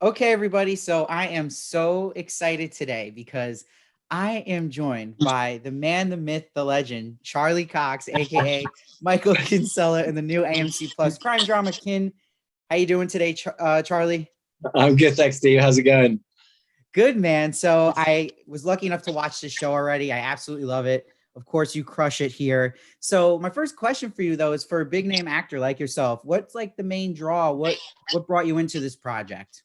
Okay, everybody. So I am so excited today because I am joined by the man, the myth, the legend, Charlie Cox, aka Michael Kinsella, in the new AMC Plus crime drama Kin. How you doing today, Charlie? I'm good, thanks, Steve. How's it going? Good, man. So I was lucky enough to watch this show already. I absolutely love it. Of course, you crush it here. So my first question for you, though, is for a big name actor like yourself. What's like the main draw? What brought you into this project?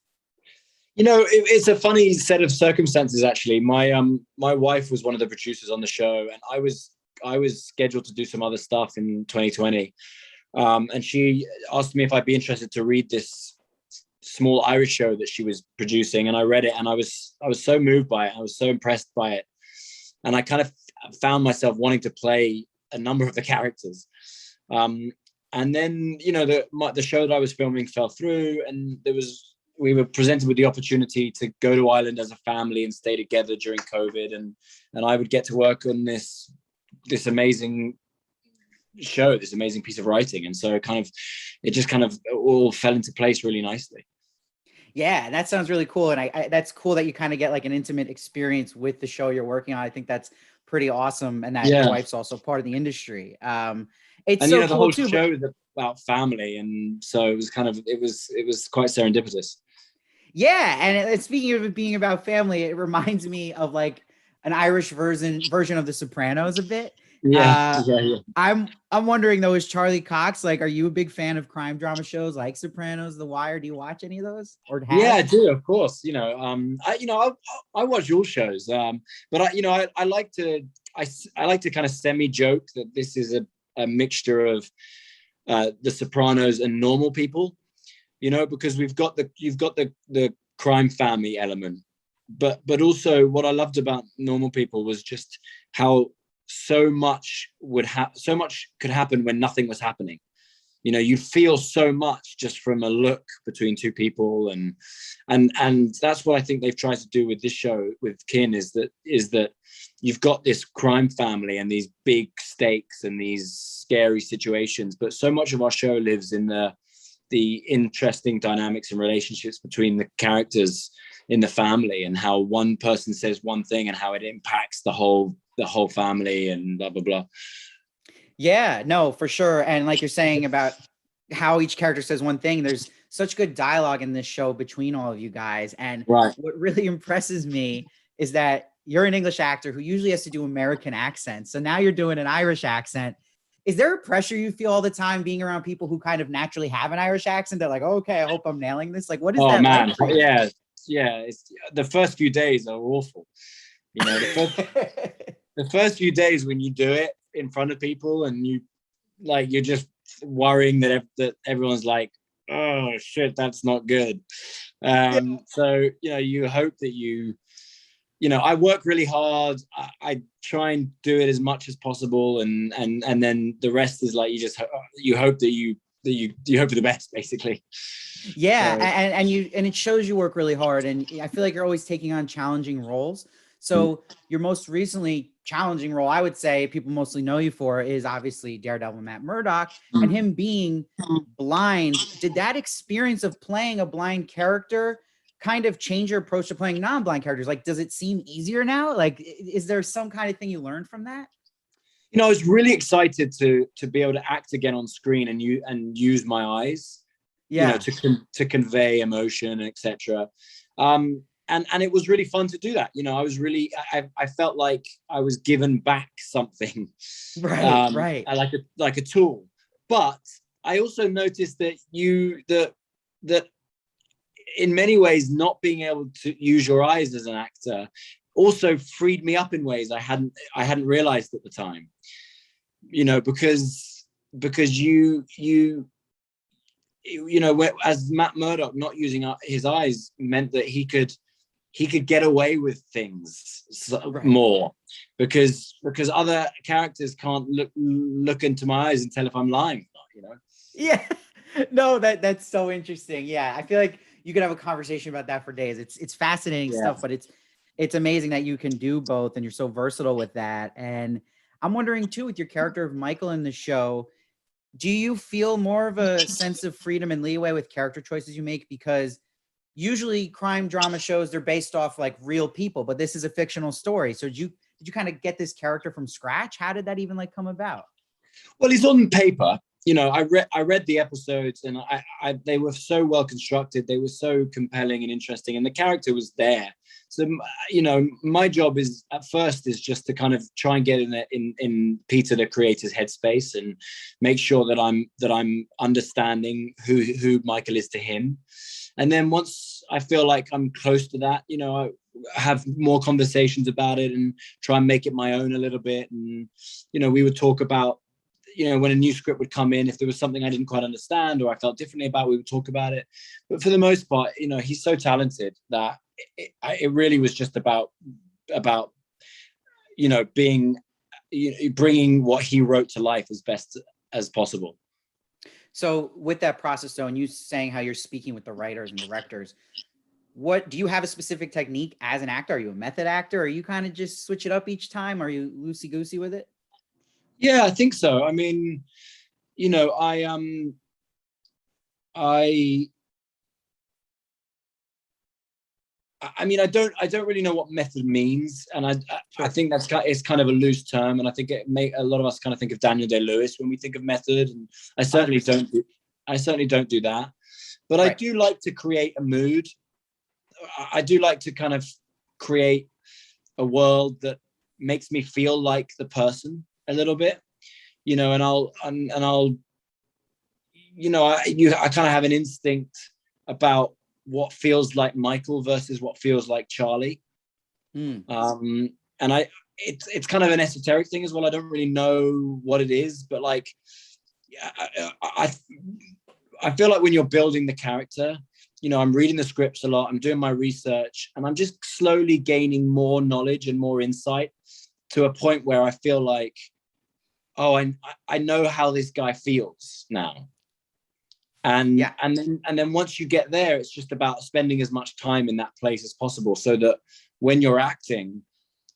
It's a funny set of circumstances. Actually, my wife was one of the producers on the show, and I was scheduled to do some other stuff in 2020, and she asked me if I'd be interested to read this small Irish show that she was producing, and I read it, and I was so moved by it. I was so impressed by it, and I kind of found myself wanting to play a number of the characters. And then the show that I was filming fell through, and we were presented with the opportunity to go to Ireland as a family and stay together during COVID, and I would get to work on this amazing show, this amazing piece of writing, and so it just kind of all fell into place really nicely. Yeah, that sounds really cool. And I that's cool that you kind of get like an intimate experience with the show you're working on. I think that's pretty awesome. And that your Yeah, wife's also part of the industry. It's and so the cool whole too. But show is about family, and so it was quite serendipitous. yeah, and speaking of it being about family, it reminds me of like an Irish version of The Sopranos a bit. Yeah, Uh, yeah, yeah. I'm wondering though, is Charlie Cox like? Are you a big fan of crime drama shows like Sopranos, The Wire? Do you watch any of those or Yeah, have? I do, of course. I watch all shows, but I like to I like to kind of semi joke that this is a mixture of The Sopranos and normal people. Because you've got the crime family element, but also what I loved about normal people was just how so much could happen when nothing was happening. You feel so much just from a look between two people, and that's what I think they've tried to do with this show with Kin, is that you've got this crime family and these big stakes and these scary situations, but so much of our show lives in the interesting dynamics and relationships between the characters in the family, and how one person says one thing and how it impacts the whole family, and blah blah blah. Yeah, no, for sure. And like you're saying about how each character says one thing, there's such good dialogue in this show between all of you guys. And Right. what really impresses me is that you're an English actor who usually has to do American accents. So now you're doing an Irish accent. Is there a pressure you feel all the time being around people who kind of naturally have an Irish accent? They're like, okay, I hope I'm nailing this. Like, what is Oh that like man, for you? yeah, yeah. It's the first few days are awful. The first few days when you do it in front of people, and you're just worrying that everyone's like, oh shit, that's not good. Yeah. So you hope that I work really hard. I try and do it as much as possible, and then the rest is like you hope that you hope for the best, basically. Yeah, So and it shows you work really hard, and I feel like you're always taking on challenging roles. So your most recently challenging role, I would say, people mostly know you for, is obviously Daredevil, Matt Murdock, and him being blind. Did that experience of playing a blind character kind of change your approach to playing non-blind characters? Like, does it seem easier now? Like, is there some kind of thing you learned from that? I was really excited to be able to act again on screen and use my eyes, Yeah. to convey emotion, etc. And it was really fun to do that. I felt like I was given back something, Right, right. like a tool. But I also noticed that in many ways, not being able to use your eyes as an actor also freed me up in ways I hadn't realized at the time. Because as Matt Murdock, not using his eyes meant that he could get away with things Right. more, because other characters can't look into my eyes and tell if I'm lying or not. Yeah. No, that's so interesting. Yeah. I feel like you could have a conversation about that for days. It's fascinating Yeah. stuff, but it's amazing that you can do both and you're so versatile with that. And I'm wondering too, with your character of Michael in the show, do you feel more of a sense of freedom and leeway with character choices you make because usually crime drama shows, they're based off like real people, but this is a fictional story. So did you kind of get this character from scratch? How did that even like come about? Well, it's on paper. I read the episodes, and they were so well constructed. They were so compelling and interesting, and the character was there. So, my job is at first is just to kind of try and get in Peter, the creator's headspace, and make sure that I'm understanding who Michael is to him. And then once I feel like I'm close to that, I have more conversations about it and try and make it my own a little bit. And, we would talk about, when a new script would come in, if there was something I didn't quite understand or I felt differently about, we would talk about it. But for the most part, he's so talented that it really was just about being, bringing what he wrote to life as best as possible. So with that process, though, and you saying how you're speaking with the writers and directors, what do you have a specific technique as an actor? Are you a method actor? Or you kind of just switch it up each time? Are you loosey-goosey with it? Yeah, I think so. I mean, I don't really know what method means, and I think it's kind of a loose term, and I think a lot of us kind of think of Daniel Day-Lewis when we think of method, and I certainly 100%. don't do that, but right. I do like to create a mood. I do like to kind of create a world that makes me feel like the person a little bit, and I kind of have an instinct about what feels like Michael versus what feels like Charlie. And it's kind of an esoteric thing as well. I don't really know what it is, but like, I feel like when you're building the character, I'm reading the scripts a lot, I'm doing my research, and I'm just slowly gaining more knowledge and more insight to a point where I feel like, oh, I know how this guy feels now. And then once you get there, it's just about spending as much time in that place as possible, so that when you're acting,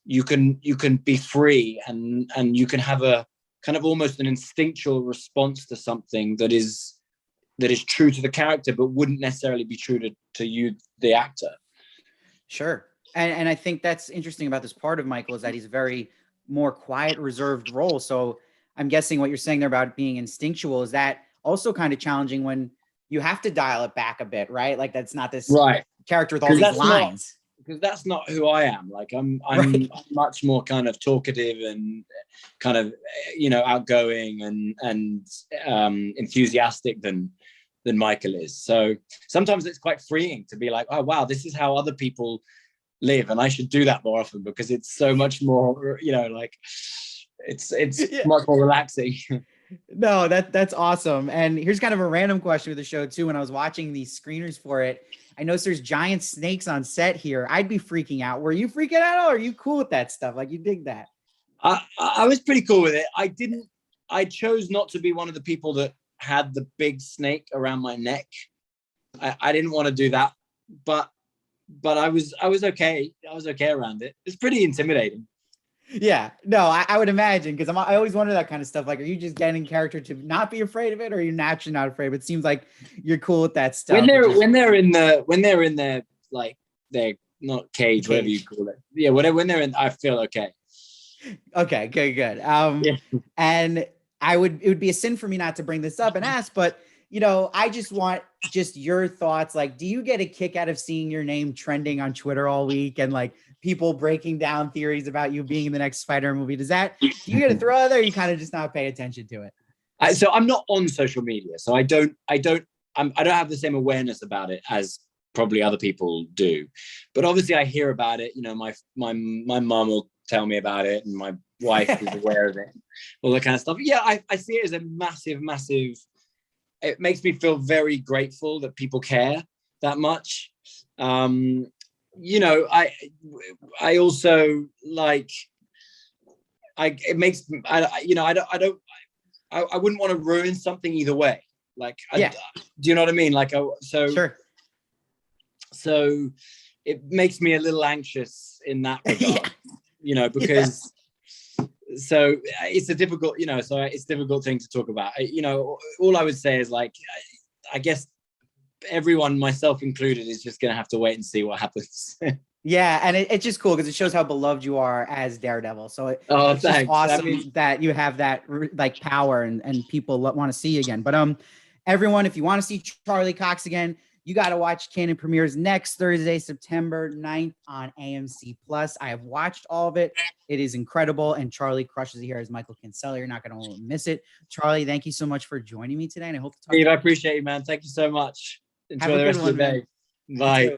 you can be free and you can have a kind of almost an instinctual response to something that is true to the character, but wouldn't necessarily be true to you, the actor. Sure. And I think that's interesting about this part of Michael is that he's a very more quiet, reserved role. So I'm guessing what you're saying there about being instinctual, is that also kind of challenging when you have to dial it back a bit, right? Like that's not this character with all these lines. Because that's not who I am. Like I'm much more kind of talkative and kind of, outgoing and enthusiastic than Michael is. So sometimes it's quite freeing to be like, oh wow, this is how other people live, and I should do that more often because it's so much more, it's much more relaxing. No, that's awesome. And here's kind of a random question with the show too. When I was watching these screeners for it, I noticed there's giant snakes on set here. I'd be freaking out. Were you freaking out, or are you cool with that stuff? Like, you dig that? I was pretty cool with it. I chose not to be one of the people that had the big snake around my neck. I didn't want to do that, but I was okay. I was okay around it. It's pretty intimidating. Yeah, no, I would imagine, because I always wonder that kind of stuff. Like, are you just getting character to not be afraid of it, or are you naturally not afraid? But it seems like you're cool with that stuff. When they're in their like their not cage, whatever you call it. Yeah, when they're in, I feel okay. Okay, good. And it would be a sin for me not to bring this up and ask, but I just want your thoughts. Like, do you get a kick out of seeing your name trending on Twitter all week and like people breaking down theories about you being in the next Spider-Man movie? Do you get a throw out there, or you kind of just not pay attention to it? So I'm not on social media, so I don't have the same awareness about it as probably other people do. But obviously I hear about it. My mom will tell me about it, and my wife is aware of it, all that kind of stuff. Yeah, I see it as a massive. It makes me feel very grateful that people care that much. I also like. I wouldn't want to ruin something either way. Like, do you know what I mean? Like, sure. So it makes me a little anxious in that regard, because. So it's a difficult, it's a difficult thing to talk about. All I would say is, like, I guess everyone, myself included, is just going to have to wait and see what happens. Yeah, and it's just cool because it shows how beloved you are as Daredevil. So it's Thanks. just awesome that you have that like power and people want to see you again. But everyone, if you want to see Charlie Cox again, you got to watch Canon premieres next Thursday, September 9th on AMC Plus. I have watched all of it. It is incredible, and Charlie crushes it here as Michael Kinsella. You're not going to miss it. Charlie, thank you so much for joining me today, and I hope to talk to you. I appreciate you, man. Thank you so much. Enjoy the rest of your day. Bye.